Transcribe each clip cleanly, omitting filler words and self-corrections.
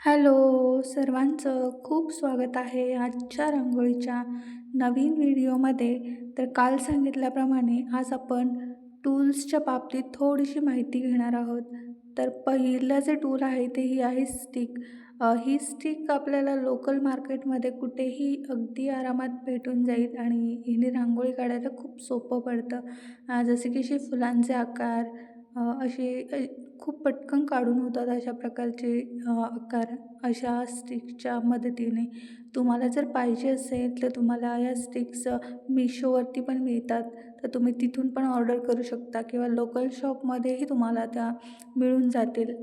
Hello सर्वांचं खूप स्वागत आहे आजच्या रांगोळीच्या नवीन व्हिडिओमध्ये. तर काल सांगितल्याप्रमाणे आज आपण टूल्सच्या बाबतीत थोडीशी माहिती घेणार आहोत. तर पहिलं जे टूल आहे ते ही आहे स्टिक. ही स्टिक आपल्याला लोकल मार्केटमध्ये कुठेही अगदी आरामात भेटून जाईल आणि हिने रांगोळी काढायला खूप सोपं पडतं. जसे की असे फुलांचे आकार असे खूप पटकन काढून होतात अशा प्रकारचे आकार अशा स्टिक्सच्या मदतीने. तुम्हाला जर पाहिजे असेल तर तुम्हाला या स्टिक्स मिशोवरती पण मिळतात. तर तुम्ही तिथून पण ऑर्डर करू शकता किंवा लोकल शॉपमध्येही तुम्हाला त्या मिळून जातील.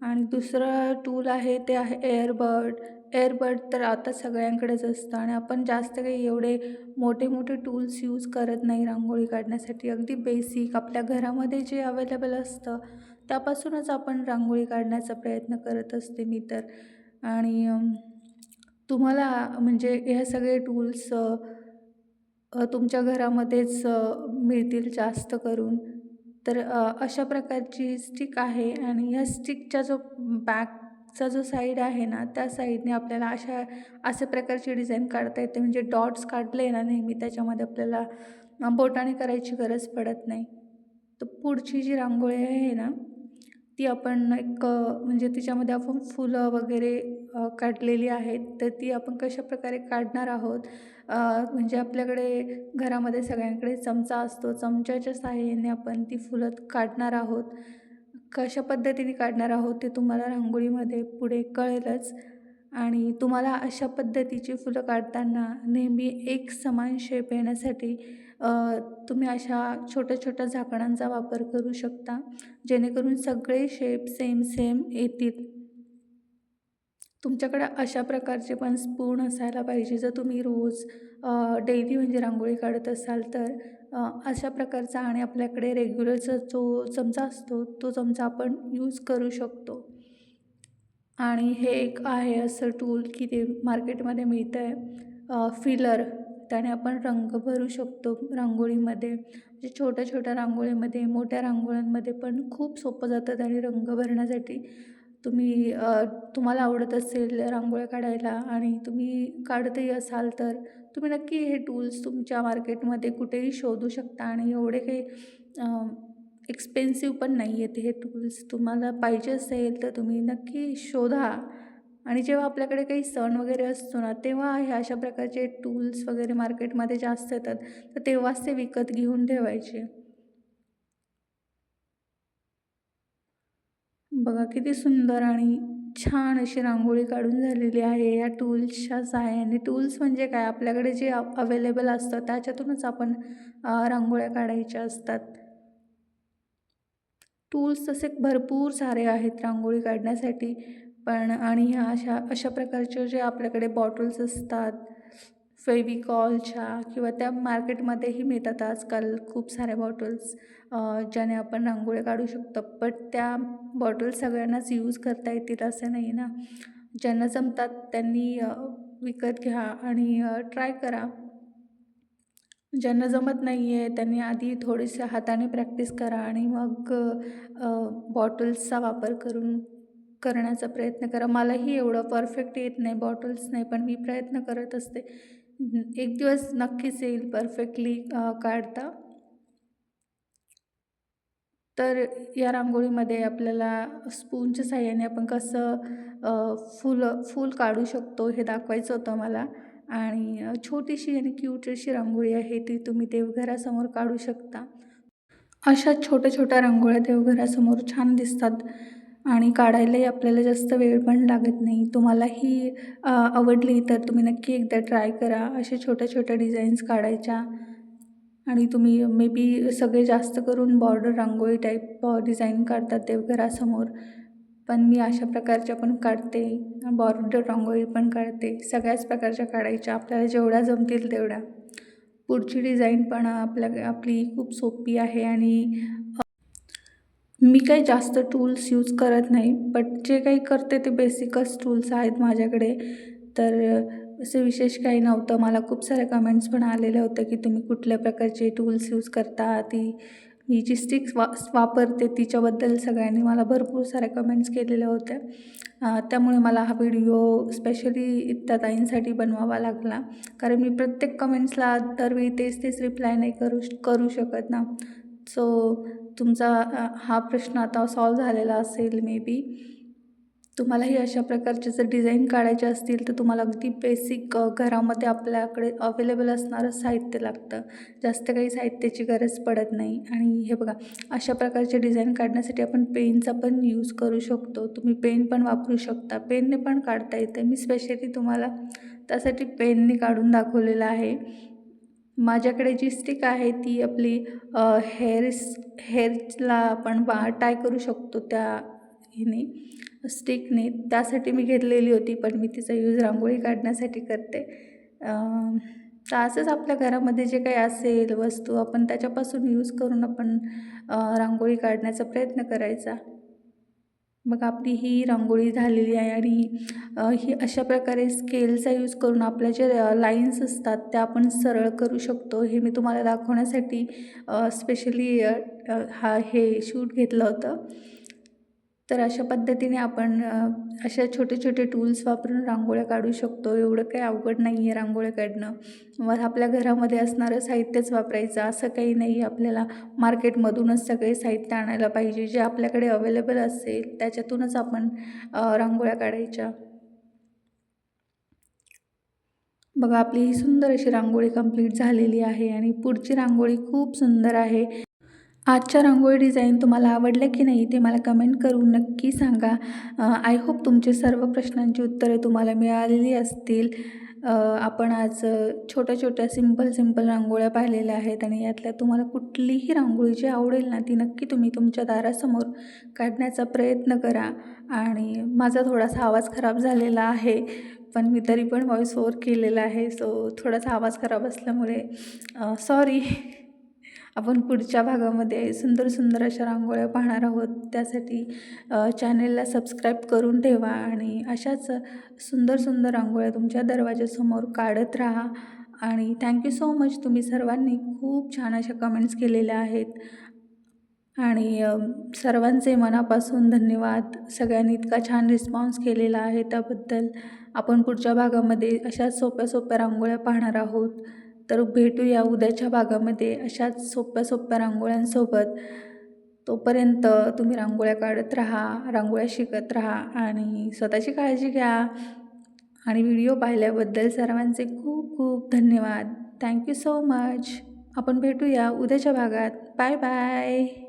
आणि दुसरं टूल आहे ते आहे एअरबड. एअरबड तर आता सगळ्यांकडेच असतं आणि आपण जास्त काही एवढे मोठे मोठे टूल्स यूज करत नाही रांगोळी काढण्यासाठी. अगदी बेसिक आपल्या घरामध्ये जे अवेलेबल असतं त्यापासूनच आपण रांगोळी काढण्याचा प्रयत्न करत असते मी तर. आणि तुम्हाला म्हणजे हे सगळे टूल्स तुमच्या घरामध्येच मिळतील जास्त करून. तर अशा प्रकारची स्टिक आहे आणि ह्या स्टिकचा जो बॅकचा जो साईड आहे ना, त्या साईडने आपल्याला अशा प्रकारची डिझाईन काढता येते. म्हणजे डॉट्स काढले ना नेहमी त्याच्यामध्ये आपल्याला बोटाने करायची गरज पडत नाही. तर पुढची जी रांगोळी आहे ना, ती आपण म्हणजे तिच्यामध्ये आपण फुलं वगैरे काढलेली आहेत. तर ती आपण कशाप्रकारे काढणार आहोत. म्हणजे आपल्याकडे घरामध्ये सगळ्यांकडे चमचा असतो. चमच्याच्या साहाय्याने आपण ती फुलं काढणार आहोत. कशा पद्धतीने काढणार आहोत ते तुम्हाला रांगोळीमध्ये पुढे कळेलच. आणि तुम्हाला अशा पद्धतीची फुलं काढताना नेहमी एक समान शेप येण्यासाठी तुम्ही अशा छोट्या छोट्या झाकणांचा वापर करू शकता, जेणेकरून सगळे शेप सेम सेम येतील. तुमच्याकडे अशा प्रकारचे पण स्पून असायला पाहिजे. जर तुम्ही रोज डेली म्हणजे रांगोळी काढत असाल तर अशा प्रकारचा आणि आपल्याकडे रेग्युलरचा जो चमचा असतो तो चमचा आपण यूज करू शकतो. आणि हे एक आहे असं टूल की ते मार्केटमध्ये मिळतं आहे फिलर. त्याने आपण रंग भरू शकतो रांगोळीमध्ये. म्हणजे छोट्या छोट्या रांगोळीमध्ये मोठ्या रांगोळ्यांमध्ये पण खूप सोपं जातं त्याने रंग भरण्यासाठी. तुम्हाला आवडत असेल रांगोळ्या काढायला आणि तुम्ही काढतही असाल तर तुम्ही नक्की हे टूल्स तुमच्या मार्केटमध्ये कुठेही शोधू शकता. आणि एवढे काही एक्सपेन्सिव्ह पण नाही आहेत हे टूल्स. तुम्हाला पाहिजे असेल तर तुम्ही नक्की शोधा. आणि जेव्हा आपल्याकडे काही सण वगैरे असतो ना, तेव्हा हे अशा प्रकारचे टूल्स वगैरे मार्केटमध्ये जास्त येतात. तर तेव्हाच ते विकत घेऊन ठेवायचे. बघा किती सुंदर आणि छान अशी रांगोळी काढून झालेली आहे या टूल्सच्या सहाय्याने. टूल्स म्हणजे काय, आपल्याकडे जे अवेलेबल असतं त्याच्यातूनच आपण रांगोळ्या काढायच्या असतात. टूल्स तसे भरपूर सारे आहेत रांगोळी काढण्यासाठी. पण आणि ह्या अशा प्रकारचे जे आपल्याकडे बॉटल्स असतात फेविकॉलच्या किंवा त्या मार्केटमध्येही मिळतात आजकाल खूप साऱ्या बॉटल्स, ज्याने आपण रांगोळ्या काढू शकतो. बट त्या बॉटल सगळ्यांनाच यूज करता येतील असं नाही ना. ज्यांना जमतात त्यांनी विकत घ्या आणि ट्राय करा. ज्यांना जमत नाही आहे त्यांनी आधी थोडीशी हाताने प्रॅक्टिस करा आणि मग बॉटल्सचा वापर करण्याचा प्रयत्न करा. मलाही एवढं परफेक्ट येत नाही, बॉटल्स नाही, पण मी प्रयत्न करत असते. एक दिवस नक्कीच येईल परफेक्टली काढता. तर या रांगोळीमध्ये आपल्याला स्पूनच्या साहाय्याने आपण कसं फूल काढू शकतो हे दाखवायचं होतं मला. आणि छोटीशी आणि क्यूट अशी रांगोळी आहे ती तुम्ही देवघरासमोर काढू शकता. अशा छोट्या छोट्या रांगोळ्या देवघरासमोर छान दिसतात आणि काढायलाही आपल्याला जास्त वेळ पण लागत नाही. तुम्हाला ही आवडली तर तुम्ही नक्की एकदा ट्राय करा अशा छोट्या छोट्या डिझाईन्स काढायच्या. आणि तुम्ही मे बी सगळे जास्त करून बॉर्डर रांगोळी टाईप डिझाईन काढतात देवघरासमोर. पण मी अशा प्रकारच्या पण काढते, बॉर्डर रांगोळी पण काढते. सगळ्याच प्रकारच्या काढायच्या, आपल्याला जेवढ्या जमतील तेवढ्या. पुढची डिझाईन पण आपली खूप सोपी आहे. आणि मी काही जास्त टूल्स यूज करत नाही, बट जे काही करते ते बेसिकच टूल्स आहेत माझ्याकडे. तर असं विशेष काही नव्हतं. मला खूप सारे कमेंट्स पण आलेले होते की तुम्ही कुठल्या प्रकारचे टूल्स यूज करता. ती मी जी स्टिक्स वापरते तिच्याबद्दल सगळ्यांनी मला भरपूर साऱ्या कमेंट्स केलेल्या होत्या. त्यामुळे मला हा व्हिडिओ स्पेशली त्या ताईंसाठी बनवावा लागला, कारण मी प्रत्येक कमेंट्सला दरवेळी तेच रिप्लाय नाही करू शकत ना. सो तुमचा हा प्रश्न आता सॉल्व झालेला असेल मे बी. तुम्हालाही अशा प्रकारचे जर डिझाईन काढायचे असतील तर तुम्हाला अगदी बेसिक घरामध्ये आपल्याकडे अवेलेबल असणारं साहित्य लागतं. जास्त काही साहित्याची गरज पडत नाही. आणि हे बघा, अशा प्रकारचे डिझाईन काढण्यासाठी आपण पेनचा पण यूज करू शकतो. तुम्ही पेन पण वापरू शकता, पेनने पण काढता येतं. मी स्पेशली तुम्हाला त्यासाठी पेनने काढून दाखवलेलं आहे. माझ्याकडे जी स्टिक आहे ती आपली हेअर्सला आपण टाय करू शकतो त्या ह्याने, स्टिकने. त्यासाठी मी घेतलेली होती, पण मी तिचा यूज रांगोळी काढण्यासाठी करते. तर असंच आपल्या घरामध्ये जे काही असेल वस्तू, आपण त्याच्यापासून यूज करून आपण रांगोळी काढण्याचा प्रयत्न करायचा. मग आपली ही रांगोळी झालेली आहे. आणि ही अशा प्रकारे स्केलचा यूज करून आपल्या जे लाईन्स असतात त्या आपण सरळ करू शकतो. हे मी तुम्हाला दाखवण्यासाठी स्पेशली हे शूट घेतलं होतं. तर अशा पद्धतीने आपण अशा छोटे टूल्स वापरून रांगोळ्या काढू शकतो. एवढं काही अवघड नाही आहे रांगोळ्या काढणं. मग आपल्या घरामध्ये असणारं साहित्यच वापरायचं असं काही नाही आहे. आपल्याला मार्केटमधूनच सगळे साहित्य आणायला पाहिजे. जे आपल्याकडे अवेलेबल असेल त्याच्यातूनच आपण रांगोळ्या काढायच्या. बघा, आपली ही सुंदर अशी रांगोळी कंप्लीट झालेली आहे आणि पुढची रांगोळी खूप सुंदर आहे. आजच्या रांगोळी डिझाईन तुम्हाला आवडल्या की नाही ते मला कमेंट करून नक्की सांगा. आय होप तुमचे सर्व प्रश्नांची उत्तरे तुम्हाला मिळालेली असतील. आपण आज छोट्या सिंपल रांगोळ्या पाहिलेल्या आहेत आणि यातल्या तुम्हाला कुठलीही रांगोळी जी आवडेल ना ती नक्की तुम्ही तुमच्या दारासमोर काढण्याचा प्रयत्न करा. आणि माझा थोडासा आवाज खराब झालेला आहे, पण मी तरी पण व्हॉईस ओव्हर केलेला आहे. सो थोडासा आवाज खराब असल्यामुळे सॉरी. आपण पुढच्या भागामध्ये सुंदर अशा रांगोळ्या पाहणार आहोत. त्यासाठी चॅनेलला सबस्क्राईब करून ठेवा आणि अशाच सुंदर रांगोळ्या तुमच्या दरवाजासमोर काढत राहा. आणि थँक्यू सो मच, तुम्ही सर्वांनी खूप छान अशा कमेंट्स केलेल्या आहेत. आणि सर्वांचे मनापासून धन्यवाद. सगळ्यांनी इतका छान रिस्पॉन्स केलेला आहे त्याबद्दल. आपण पुढच्या भागामध्ये अशाच सोप्या रांगोळ्या पाहणार आहोत. तर भेटूया उद्याच्या भागामध्ये अशाच सोप्या रांगोळ्यांसोबत. तोपर्यंत तुम्ही रांगोळ्या काढत राहा, रांगोळ्या शिकत राहा आणि स्वतःची काळजी घ्या. आणि व्हिडिओ पाहिल्याबद्दल सर्वांचे खूप धन्यवाद. थँक्यू सो मच. आपण भेटूया उद्याच्या भागात. Bye bye.